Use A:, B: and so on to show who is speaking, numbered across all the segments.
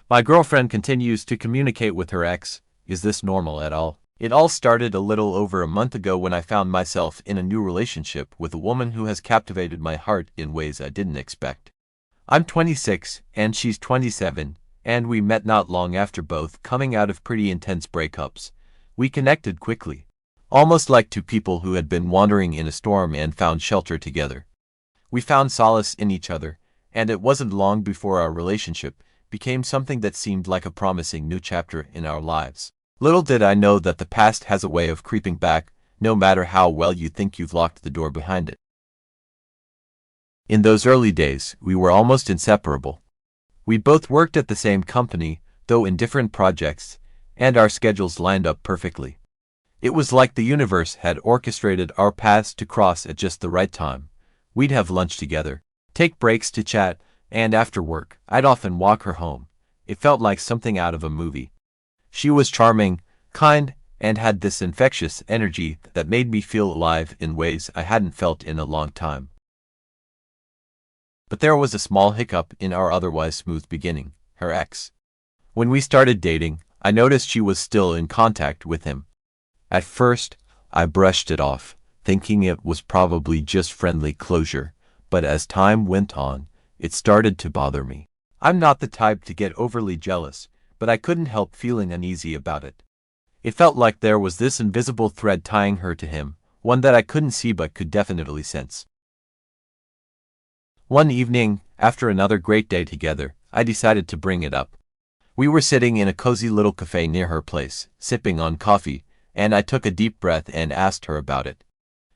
A: My girlfriend continues to communicate with her ex. Is this normal at all? It all started a little over a month ago when I found myself in a new relationship with a woman who has captivated my heart in ways I didn't expect. I'm 26 and she's 27, and we met not long after both coming out of pretty intense breakups. We connected quickly, almost like two people who had been wandering in a storm and found shelter together. We found solace in each other, and it wasn't long before our relationship became something that seemed like a promising new chapter in our lives. Little did I know that the past has a way of creeping back, no matter how well you think you've locked the door behind it. In those early days, we were almost inseparable. We both worked at the same company, though in different projects, and our schedules lined up perfectly. It was like the universe had orchestrated our paths to cross at just the right time. We'd have lunch together, take breaks to chat, and after work, I'd often walk her home. It felt like something out of a movie. She was charming, kind, and had this infectious energy that made me feel alive in ways I hadn't felt in a long time. But there was a small hiccup in our otherwise smooth beginning, her ex. When we started dating, I noticed she was still in contact with him. At first, I brushed it off, thinking it was probably just friendly closure, but as time went on, it started to bother me. I'm not the type to get overly jealous, but I couldn't help feeling uneasy about it. It felt like there was this invisible thread tying her to him, one that I couldn't see but could definitely sense. One evening, after another great day together, I decided to bring it up. We were sitting in a cozy little cafe near her place, sipping on coffee, and I took a deep breath and asked her about it.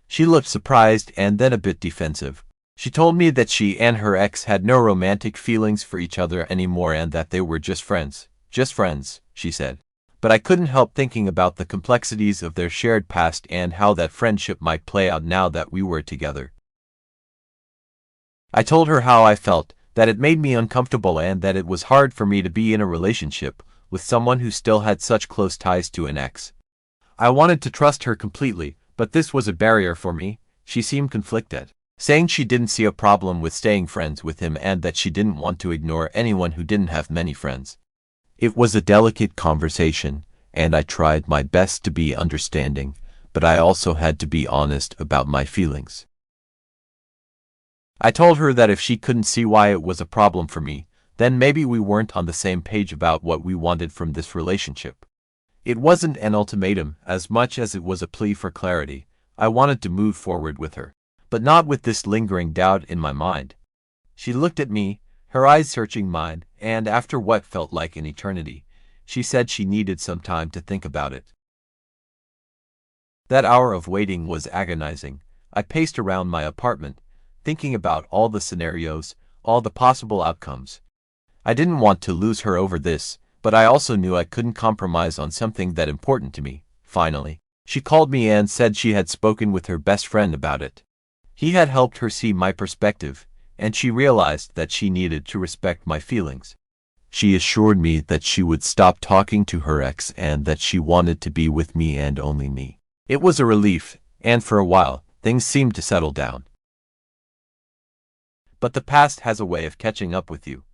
A: She looked surprised and then a bit defensive. She told me that she and her ex had no romantic feelings for each other anymore and that they were just friends. Just friends, she said. But I couldn't help thinking about the complexities of their shared past and how that friendship might play out now that we were together. I told her how I felt, that it made me uncomfortable and that it was hard for me to be in a relationship with someone who still had such close ties to an ex. I wanted to trust her completely, but this was a barrier for me. She seemed conflicted, saying she didn't see a problem with staying friends with him and that she didn't want to ignore anyone who didn't have many friends. It was a delicate conversation, and I tried my best to be understanding, but I also had to be honest about my feelings. I told her that if she couldn't see why it was a problem for me, then maybe we weren't on the same page about what we wanted from this relationship. It wasn't an ultimatum as much as it was a plea for clarity. I wanted to move forward with her, but not with this lingering doubt in my mind. She looked at me, her eyes searching mine, and after what felt like an eternity, she said she needed some time to think about it. That hour of waiting was agonizing. I paced around my apartment, thinking about all the scenarios, all the possible outcomes. I didn't want to lose her over this, but I also knew I couldn't compromise on something that important to me. Finally, she called me and said she had spoken with her best friend about it. He had helped her see my perspective, and she realized that she needed to respect my feelings. She assured me that she would stop talking to her ex and that she wanted to be with me and only me. It was a relief, and for a while, things seemed to settle down. But the past has a way of catching up with you.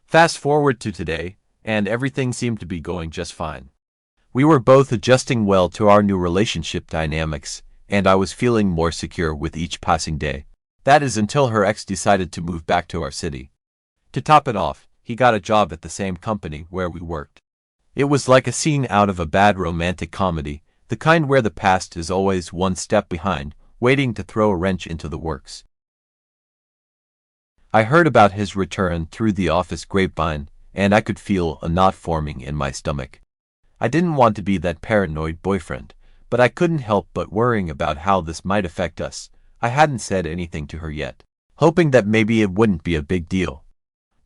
A: Fast forward to today, and everything seemed to be going just fine. We were both adjusting well to our new relationship dynamics, and I was feeling more secure with each passing day. That is until her ex decided to move back to our city. To top it off, he got a job at the same company where we worked. It was like a scene out of a bad romantic comedy, the kind where the past is always one step behind, waiting to throw a wrench into the works. I heard about his return through the office grapevine, and I could feel a knot forming in my stomach. I didn't want to be that paranoid boyfriend, but I couldn't help but worrying about how this might affect us. I hadn't said anything to her yet, hoping that maybe it wouldn't be a big deal.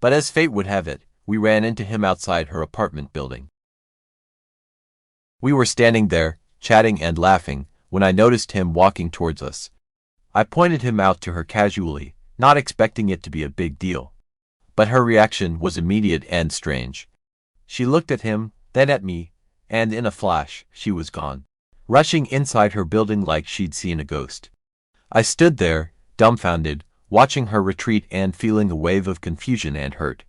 A: But as fate would have it, we ran into him outside her apartment building. We were standing there, chatting and laughing, when I noticed him walking towards us. I pointed him out to her casually, not expecting it to be a big deal. But her reaction was immediate and strange. She looked at him, then at me, and in a flash, she was gone, rushing inside her building like she'd seen a ghost. I stood there, dumbfounded, watching her retreat and feeling a wave of confusion and hurt.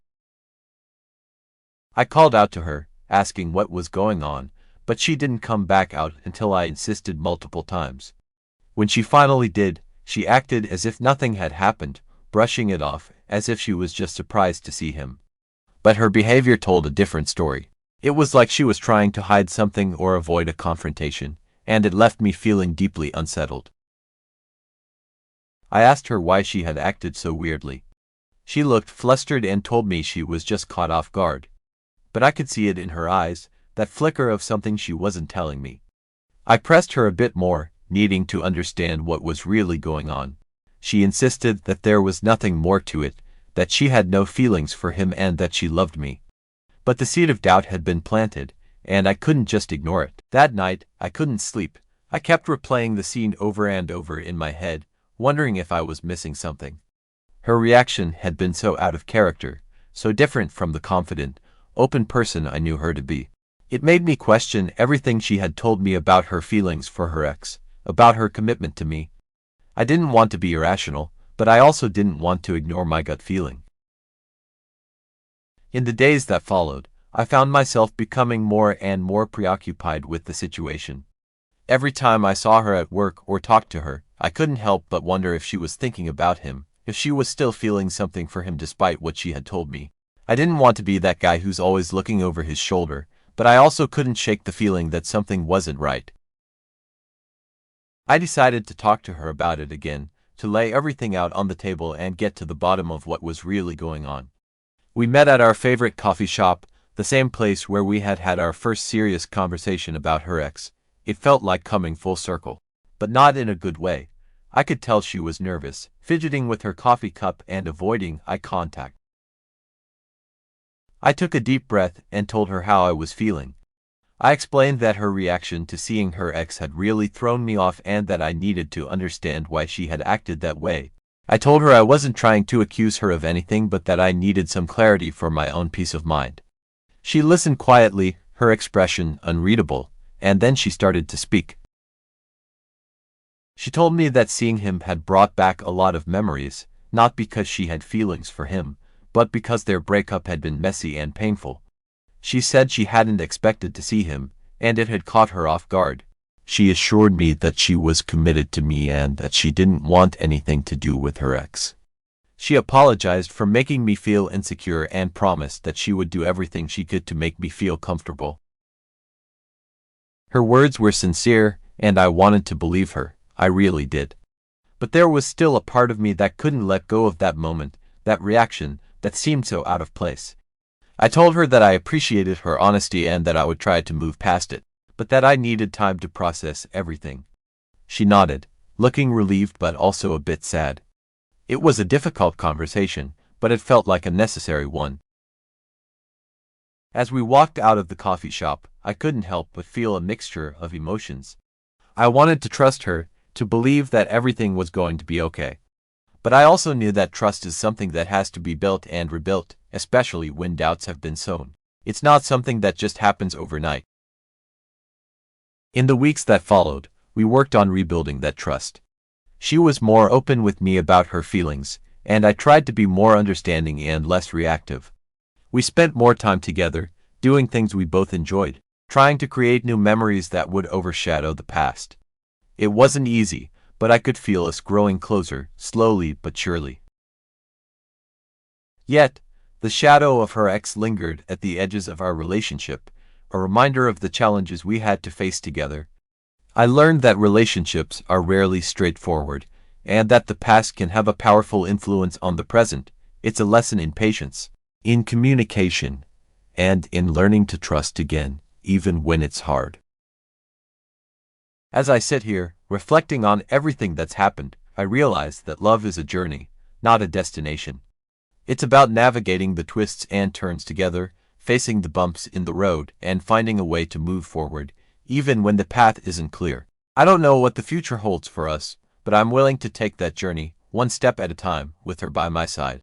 A: I called out to her, asking what was going on, but she didn't come back out until I insisted multiple times. When she finally did, she acted as if nothing had happened, brushing it off as if she was just surprised to see him. But her behavior told a different story. It was like she was trying to hide something or avoid a confrontation, and it left me feeling deeply unsettled. I asked her why she had acted so weirdly. She looked flustered and told me she was just caught off guard. But I could see it in her eyes, that flicker of something she wasn't telling me. I pressed her a bit more, needing to understand what was really going on. She insisted that there was nothing more to it, that she had no feelings for him and that she loved me. But the seed of doubt had been planted, and I couldn't just ignore it. That night, I couldn't sleep. I kept replaying the scene over and over in my head, wondering if I was missing something. Her reaction had been so out of character, so different from the confident, open person I knew her to be. It made me question everything she had told me about her feelings for her ex, about her commitment to me. I didn't want to be irrational, but I also didn't want to ignore my gut feeling. In the days that followed, I found myself becoming more and more preoccupied with the situation. Every time I saw her at work or talked to her, I couldn't help but wonder if she was thinking about him, if she was still feeling something for him despite what she had told me. I didn't want to be that guy who's always looking over his shoulder, but I also couldn't shake the feeling that something wasn't right. I decided to talk to her about it again, to lay everything out on the table and get to the bottom of what was really going on. We met at our favorite coffee shop, the same place where we had had our first serious conversation about her ex. It felt like coming full circle, but not in a good way. I could tell she was nervous, fidgeting with her coffee cup and avoiding eye contact. I took a deep breath and told her how I was feeling. I explained that her reaction to seeing her ex had really thrown me off and that I needed to understand why she had acted that way. I told her I wasn't trying to accuse her of anything but that I needed some clarity for my own peace of mind. She listened quietly, her expression unreadable, and then she started to speak. She told me that seeing him had brought back a lot of memories, not because she had feelings for him, but because their breakup had been messy and painful. She said she hadn't expected to see him, and it had caught her off guard. She assured me that she was committed to me and that she didn't want anything to do with her ex. She apologized for making me feel insecure and promised that she would do everything she could to make me feel comfortable. Her words were sincere, and I wanted to believe her. I really did. But there was still a part of me that couldn't let go of that moment, that reaction, that seemed so out of place. I told her that I appreciated her honesty and that I would try to move past it, but that I needed time to process everything. She nodded, looking relieved but also a bit sad. It was a difficult conversation, but it felt like a necessary one. As we walked out of the coffee shop, I couldn't help but feel a mixture of emotions. I wanted to trust her, to believe that everything was going to be okay. But I also knew that trust is something that has to be built and rebuilt, especially when doubts have been sown. It's not something that just happens overnight. In the weeks that followed, we worked on rebuilding that trust. She was more open with me about her feelings, and I tried to be more understanding and less reactive. We spent more time together, doing things we both enjoyed, trying to create new memories that would overshadow the past. It wasn't easy, but I could feel us growing closer, slowly but surely. Yet, the shadow of her ex lingered at the edges of our relationship, a reminder of the challenges we had to face together. I learned that relationships are rarely straightforward, and that the past can have a powerful influence on the present. It's a lesson in patience, in communication, and in learning to trust again, even when it's hard. As I sit here, reflecting on everything that's happened, I realize that love is a journey, not a destination. It's about navigating the twists and turns together, facing the bumps in the road, and finding a way to move forward, even when the path isn't clear. I don't know what the future holds for us, but I'm willing to take that journey, one step at a time, with her by my side.